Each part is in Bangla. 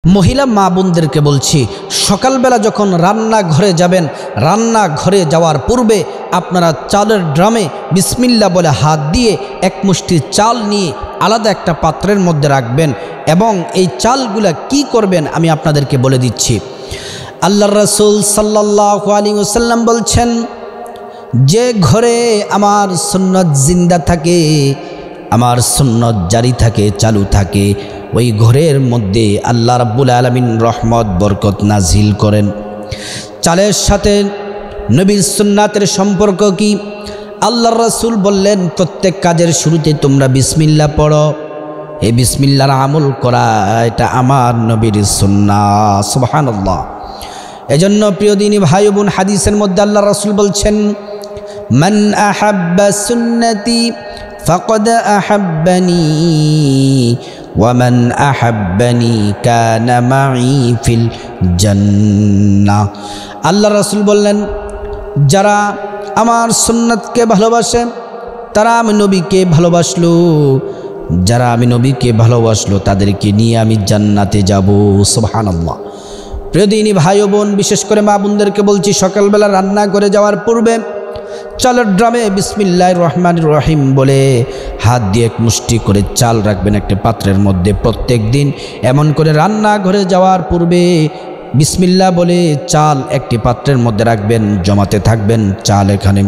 মহিলা মা বোনদেরকে বলছি, সকালবেলা যখন রান্নাঘরে যাবেন, রান্নাঘরে যাওয়ার পূর্বে আপনারা চালের ড্রামে বিসমিল্লাহ বলে হাত দিয়ে এক মুষ্টি চাল নিয়ে আলাদা একটা পাত্রের মধ্যে রাখবেন এবং এই চালগুলা কি করবেন আমি আপনাদেরকে বলে দিচ্ছি। আল্লাহর রাসূল সাল্লাল্লাহু আলাইহি ওয়াসাল্লাম বলছেন, যে ঘরে আমার সুন্নত জিন্দা থাকে, আমার সুন্নত জারি থাকে, চালু থাকে, ওই ঘরের মধ্যে আল্লাহ রাব্বুল আলামিন রহমত বরকত নাজিল করেন। চালের সাথে নবীর সুন্নাতের সম্পর্ক কি? আল্লাহর রাসূল বললেন, প্রত্যেক কাজের শুরুতে তোমরা বিসমিল্লাহ পড়ো। এই বিসমিল্লাহর আমল করা এটা আমার নবীর সুন্নাত। সুবহানাল্লাহ। এজন্য প্রিয় দিনী ভাই বোন, হাদিসের মধ্যে আল্লাহর রাসূল বলছেন, মান আহাব্বা সুন্নতি ফাকাদ আহাব্বানি ওয়ামান আহাব্বানি কানা মাই ফিল জান্নাহ। আল্লাহর রাসূল বললেন, যারা আমার সুন্নাতকে ভালোবাসে তারা আমি নবীকে ভালোবাসলো, যারা আমি নবীকে ভালোবাসলো তাদেরকে নিয়ে আমি জান্নাতে যাব। সুবহানাল্লাহ। প্রিয় দিনী ভাই বোন, বিশেষ করে মা বোনদেরকে বলছি, সকালবেলা রান্না করে যাওয়ার পূর্বে চালের ড্রামে বিসমিল্লাহির রহমানির রহিম বলে হাত দিয়ে এক মুষ্টি করে চাল রাখবেন একটা পাত্রের মধ্যে। প্রত্যেক দিন এমন করে রান্নাঘরে যাওয়ার পূর্বে বিসমিল্লাহ বলে চাল একটি পাত্রের মধ্যে রাখবেন, জমাতে থাকবেন চাল এখানে।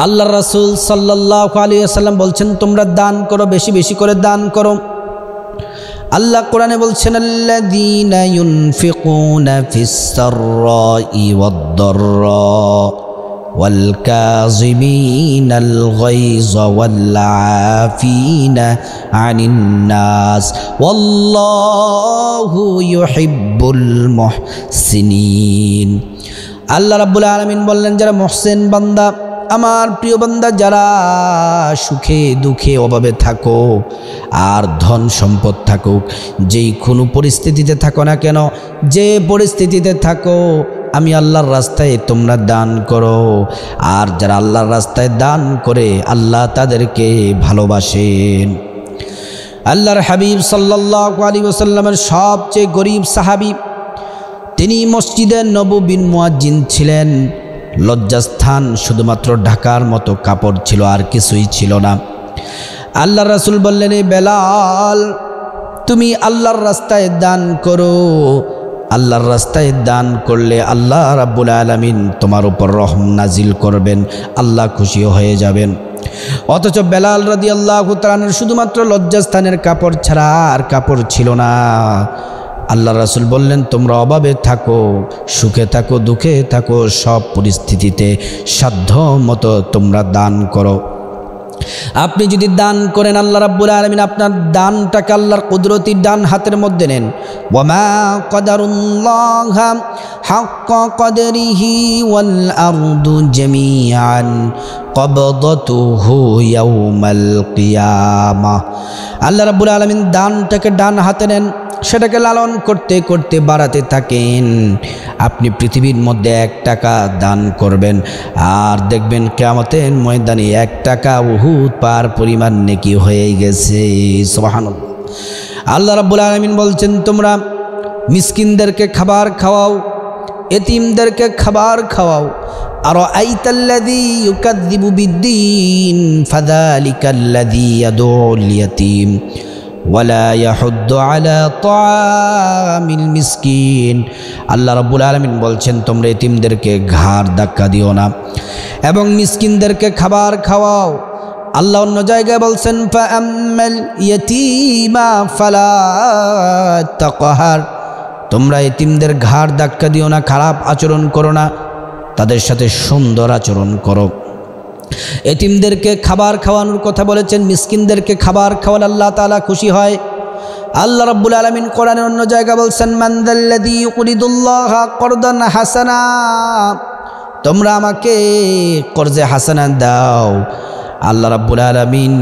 আল্লাহর রাসূল সাল্লাল্লাহু আলাইহি ওয়াসাল্লাম বলছেন, তোমরা দান করো, বেশি বেশি করে দান করো। আল্লাহ কোরআনে বলছেন, আল্লাযীনা ইউনফিকুনা ফিস সাররাই ওয়াদ দাররা ওয়াল কাযিমিনাল গায়যা ওয়াল আফিনা আনিন নাস ওয়াল্লাহু ইউহিব্বুল মুহসিনিন। আল্লাহ রাব্বুল আলামিন বললেন, যারা মুহসিন বান্দা, আমার প্রিয় বান্দা, যারা সুখে দুঃখে অভাবে থাকো আর ধন সম্পদ থাকুক, যেই কোনো পরিস্থিতিতে থাকো না কেন, যে পরিস্থিতিতে থাকো, আমি আল্লাহর রাস্তায় তোমরা দান করো। আর যারা আল্লাহর রাস্তায় দান করে আল্লাহ তাদেরকে ভালোবাসেন। আল্লাহর হাবিব সাল্লাল্লাহু আলাইহি ওয়াসাল্লামের সবচেয়ে গরিব সাহাবী, তিনি মসজিদে নববীর মুয়াজ্জিন ছিলেন। লজ্জাস্থান শুধুমাত্র ঢাকার মতো কাপড় ছিল, আর কিছুই ছিল না। আল্লাহর রাসূল বললেন, এই বেলাল, তুমি আল্লাহর রাস্তায় দান করো। আল্লাহর রাস্তায় দান করলে আল্লাহ রাব্বুল আলামিন তোমার উপর রহম নাজিল করবেন, আল্লাহ খুশি হয়ে যাবেন। অথচ বেলাল রাদিয়াল্লাহু তাআলা শুধুমাত্র লজ্জাস্থানের কাপড় ছাড়া আর কাপড় ছিল না। আল্লাহ রাসূল বললেন, তোমরা অভাবে থাকো, সুখে থাকো, দুঃখে থাকো, সব পরিস্থিতিতে সাধ্য মতো তোমরা দান করো। আপনি যদি দান করেন, আল্লাহ রাব্বুল আলামিন আপনার দানটাকে আল্লাহর কুদরতি ডান হাতের মধ্যে নেন। ওয়ামা কদারুল্লাহা হাক্কা কদরিহি ওয়াল আরদু জামিআন কবদতুহু ইয়াউমাল কিয়ামাহ। আল্লাহ রাব্বুল আলামিন দানটাকে ডান হাতে নেন, সেটাকে লালন করতে করতে বাড়াতে থাকেন। আপনি পৃথিবীর মধ্যে 1 টাকা দান করবেন আর দেখবেন কিয়ামতের ময়দানে 1 টাকা উহুদ পার পরিমাণ নেকি হয়ে গেছে। সুবহানাল্লাহ। আল্লাহ রাব্বুল আলামিন বলছেন, তোমরা মিসকিনদেরকে খাবার খাওয়াও, এতিমদেরকে খাবার খাওয়াও। আর আইতাল্লাযী ইউকাযযিবু বিদ্দীন ফাযালিকাল্লাযী ইয়াদউল ইয়াতীম ওয়ালা ইয়াহুদ্দু আলা তাআমিল মিসকিন। আল্লাহ রাব্বুল আলামিন বলছেন, তোমরা এতিমদেরকে ঘাড় ধাক্কা দিও না এবং মিসকিনদেরকে খাবার খাওয়াও। আল্লাহ অন্য জায়গায় বলছেন, ফাআম্মাল ইয়াতীমা ফালা তাকহার। তোমরা এতিমদের ঘাড় ধাক্কা দিও না, খারাপ আচরণ করো না, তাদের সাথে সুন্দর আচরণ করো। এতিমদেরকে খাবার খাওয়ানোর কথা বলেছেন, মিসকিনদেরকে খাবার খাওয়ালে আল্লাহ তাআলা খুশি হয়। আল্লাহ রাব্বুল আলামিন কোরআনের অন্য জায়গা বলছেন, মান যাল্লাযী ইউকরিদুল্লাহা করদান হাসানা। তোমরা আমাকে কর্জে হাসানা দাও। আল্লাহ রাব্বুল আলামিন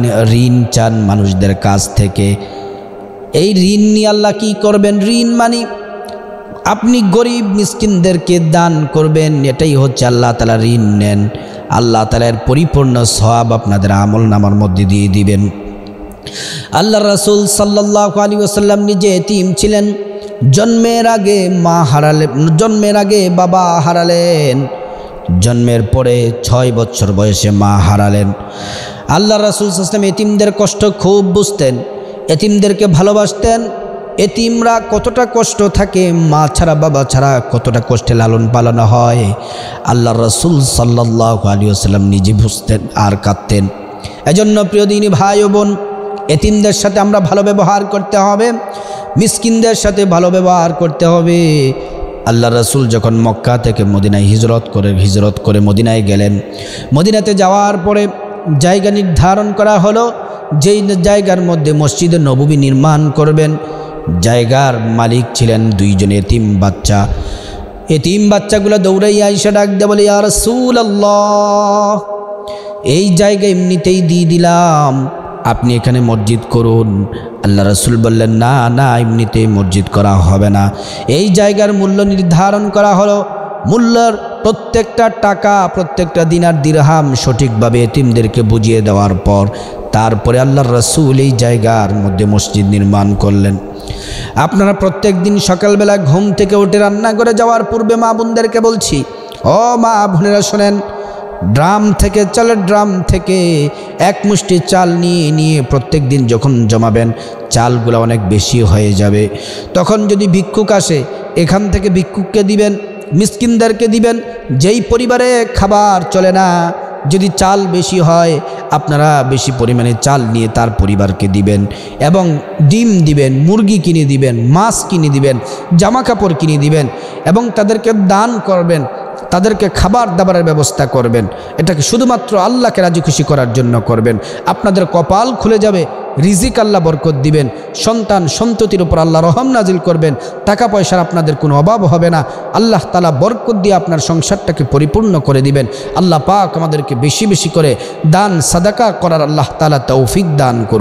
ঋণ চান মানুষদের কাছ থেকে। এই ঋণ নিয়ে আল্লাহ কি করবেন? ঋণ মানে আপনি গরিব মিসকিনদেরকে দান করবেন, এটাই হচ্ছে আল্লাহ তাআলা ঋণ নেন। আল্লাহ তাআলার পরিপূর্ণ সওয়াব আপনাদের আমল নামার মধ্যে দিয়ে দিবেন। আল্লাহ রাসূল সাল্লাল্লাহু আলাইহি ওয়াসাল্লাম নিজে এতিম ছিলেন। জন্মের আগে মা হারালেন, জন্মের আগে বাবা হারালেন, জন্মের পরে 6 বছর বয়সে মা হারালেন। আল্লাহ রাসূল সাল্লাল্লাহু আলাইহি ওয়াসাল্লাম এতিমদের কষ্ট খুব বুঝতেন, এতিমদেরকে ভালোবাসতেন। এতিমরা কতটা কষ্ট থাকে, মা ছাড়া বাবা ছাড়া কতটা কষ্টে লালন পালন হয়, আল্লাহ রাসূল সাল্লাল্লাহু আলাইহি ওয়াসাল্লাম নিজে বুঝতেন আর কাঁদতেন। এজন্য প্রিয় দিনী ভাই ও বোন, এতিমদের সাথে আমরা ভালো ব্যবহার করতে হবে, মিসকিনদের সাথে ভালো ব্যবহার করতে হবে। আল্লাহ রাসূল যখন মক্কা থেকে মদিনায় হিজরত করে মদিনায় গেলেন, মদিনাতে যাওয়ার পরে জায়গা নির্ধারণ করা হলো, যেই জায়গার মধ্যে মসজিদে নববী নির্মাণ করবেন। জায়গার মালিক ছিলেন 2 জন এতিম বাচ্চা। এতিম বাচ্চাগুলো দৌড়াইয়া আইসা ডাক দিয়ে বলে, ইয়া রাসূলুল্লাহ, এই জায়গা এমনিতেই দিয়ে দিলাম, আপনি এখানে মসজিদ করুন। আল্লাহ রাসূল বললেন, না না, এমনিতেই মসজিদ করা হবে না। এই জায়গার মূল্য নির্ধারণ করা হলো। মূল্যের প্রত্যেকটা টাকা, প্রত্যেকটা দিনার দিরহাম সঠিকভাবে এতিমদেরকে বুঝিয়ে দেওয়ার পর তারপরে আল্লাহর রাসূল এই জায়গার মধ্যে মসজিদ নির্মাণ করলেন। আপনারা প্রত্যেক দিন সকালবেলা ঘুম থেকে উঠে রান্না করে যাওয়ার পূর্বে মা বোনদেরকে বলছি, ও মা বোনেরা শোনেন, চালের ড্রাম থেকে 1 মুষ্টি চাল নিয়ে প্রত্যেক দিন যখন জমাবেন, চালগুলো অনেক বেশি হয়ে যাবে। তখন যদি ভিক্ষুক আসে, এখান থেকে ভিক্ষুককে দিবেন, মিসকিনদেরকে দিবেন। যেই পরিবারে খাবার চলে না, যদি চাল বেশি হয়, আপনারা বেশি পরিমাণে চাল নিয়ে তার পরিবারকে দিবেন, এবং ডিম দিবেন, মুরগি কিনে দিবেন, মাছ কিনে দিবেন, জামা কাপড় কিনে দিবেন, এবং তাদেরকে দান করবেন, তাদেরকে খাবার দাবারের ব্যবস্থা করবেন। এটাকে শুধুমাত্র আল্লাহকে রাজি খুশি করার জন্য করবেন। আপনাদের কপাল খুলে যাবে, রিজিক আল্লাহ বরকত দিবেন, সন্তান সন্ততির উপর আল্লাহ রহম নাজিল করবেন, টাকা পয়সার আপনাদের কোনো অভাব হবে না। আল্লাহ তাআলা বরকত দিয়ে আপনার সংসারটাকে পরিপূর্ণ করে দিবেন। আল্লাহ পাক আমাদেরকে বেশি বেশি করে দান সাদাকা করার আল্লাহ তাআলা তৌফিক দান করুন।